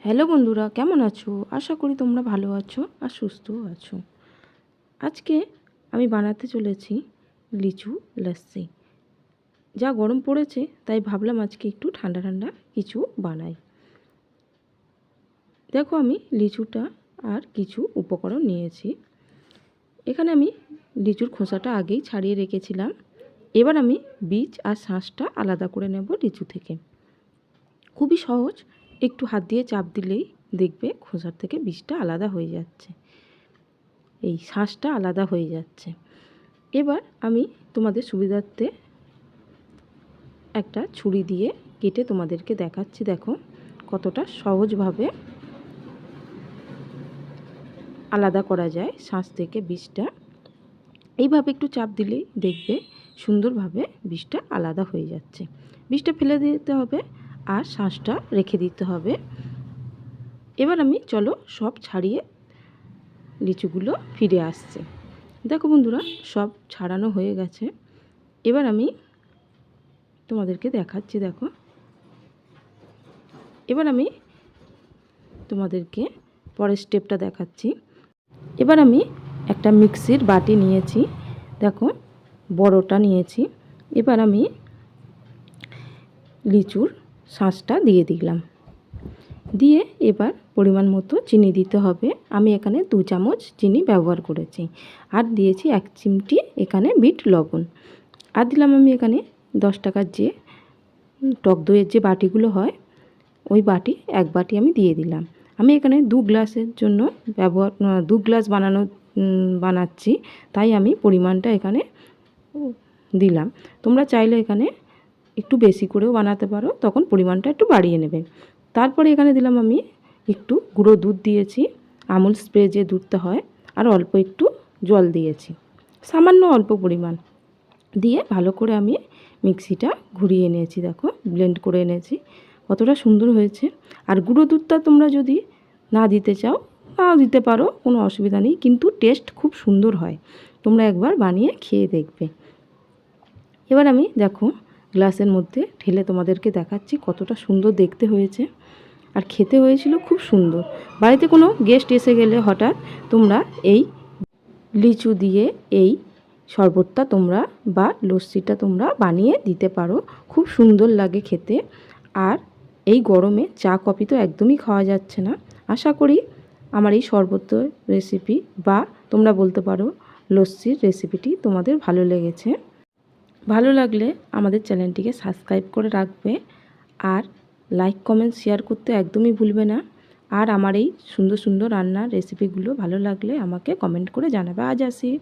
Hello বন্ধুরা, কেমন আছো? আশা করি তোমরা ভালো আছো আর সুস্থও আছো। আজকে আমি বানাতে চলেছি লিচু লস্যি। যা গরম পড়েছে তাই ভাবলাম আজকে একটু ঠান্ডা ঠান্ডা কিছু বানাই। দেখো, আমি লিচুটা আর কিছু উপকরণ নিয়েছি। এখানে আমি লিচুর খোসাটা আগেই ছাড়িয়ে রেখেছিলাম। এবার আমি বীজ আর শাঁসটা আলাদা করে নেব লিচু থেকে। খুবই সহজ, একটু হাত দিয়ে চাপ দিলেই দেখবে খোসার থেকে বীজটা আলাদা হয়ে যাচ্ছে, এই শাঁসটা আলাদা হয়ে যাচ্ছে। এবার আমি তোমাদের সুবিধার্থে একটা ছুরি দিয়ে কেটে তোমাদেরকে দেখাচ্ছি। দেখো কতটা সহজভাবে আলাদা করা যায় শাঁস থেকে বীজটা। এইভাবে একটু চাপ দিলেই দেখবে সুন্দরভাবে বীজটা আলাদা হয়ে যাচ্ছে। বীজটা ফেলে দিতে হবে আর শাঁসটা রেখে দিতে হবে। এবার আমি চলো সব ছাড়িয়ে লিচুগুলো ফিরে আসছে। দেখো বন্ধুরা, সব ছাড়ানো হয়ে গেছে। এবার আমি তোমাদেরকে দেখাচ্ছি। দেখো, এবার আমি তোমাদেরকে পরের স্টেপটা দেখাচ্ছি। এবার আমি একটা মিক্সির বাটি নিয়েছি, দেখো বড়টা নিয়েছি। এবার আমি লিচুর শাঁসটা দিয়ে দিলাম, দিয়ে এবার পরিমাণ মতো চিনি দিতে হবে। আমি এখানে 2 চামচ চিনি ব্যবহার করেছি, আর দিয়েছি 1 চিমটি এখানে বিট লবণ। আর দিলাম আমি এখানে 10 টাকার যে টক দইয়ের যে বাটিগুলো হয়, ওই বাটি 1 বাটি আমি দিয়ে দিলাম। আমি এখানে 2 গ্লাসের জন্য 2 গ্লাস বানাচ্ছি, তাই আমি পরিমাণটা এখানে দিলাম। তোমরা চাইলে এখানে একটু বেশি করেও বানাতে পারো, তখন পরিমাণটা একটু বাড়িয়ে নেবে। তারপরে এখানে দিলাম আমি একটু গুঁড়ো দুধ দিয়েছি, আমুল স্প্রে যে দুধটা হয়, আর অল্প একটু জল দিয়েছি, সামান্য অল্প পরিমাণ দিয়ে ভালো করে আমি মিক্সিটা ঘুরিয়ে নিয়েছি। দেখো ব্লেন্ড করে এনেছি, কতটা সুন্দর হয়েছে। আর গুঁড়ো দুধটা তোমরা যদি না দিতে চাও নাও দিতে পারো, কোনো অসুবিধা নেই, কিন্তু টেস্ট খুব সুন্দর হয়। তোমরা একবার বানিয়ে খেয়ে দেখবে। এবার আমি দেখো গ্লাসের মধ্যে ঢেলে তোমাদেরকে দেখাচ্ছি কতটা সুন্দর দেখতে হয়েছে, আর খেতে হয়েছিল খুব সুন্দর। বাড়িতে কোনো গেস্ট এসে গেলে হঠাৎ তোমরা এই লিচু দিয়ে এই শরবতটা তোমরা বা লস্যিটা তোমরা বানিয়ে দিতে পারো, খুব সুন্দর লাগে খেতে। আর এই গরমে চা কফি তো একদমই খাওয়া যাচ্ছে না। আশা করি আমার এই শরবতের রেসিপি বা তোমরা বলতে পারো লস্যির রেসিপিটি তোমাদের ভালো লেগেছে। ভালো লাগলে আমাদের চ্যানেলটিকে সাবস্ক্রাইব করে রাখবে, আর লাইক কমেন্ট শেয়ার করতে একদমই ভুলবে না। আর আমার এই সুন্দর সুন্দর রান্নার রেসিপিগুলো ভালো লাগলে আমাকে কমেন্ট করে জানাবে। আজ আসি।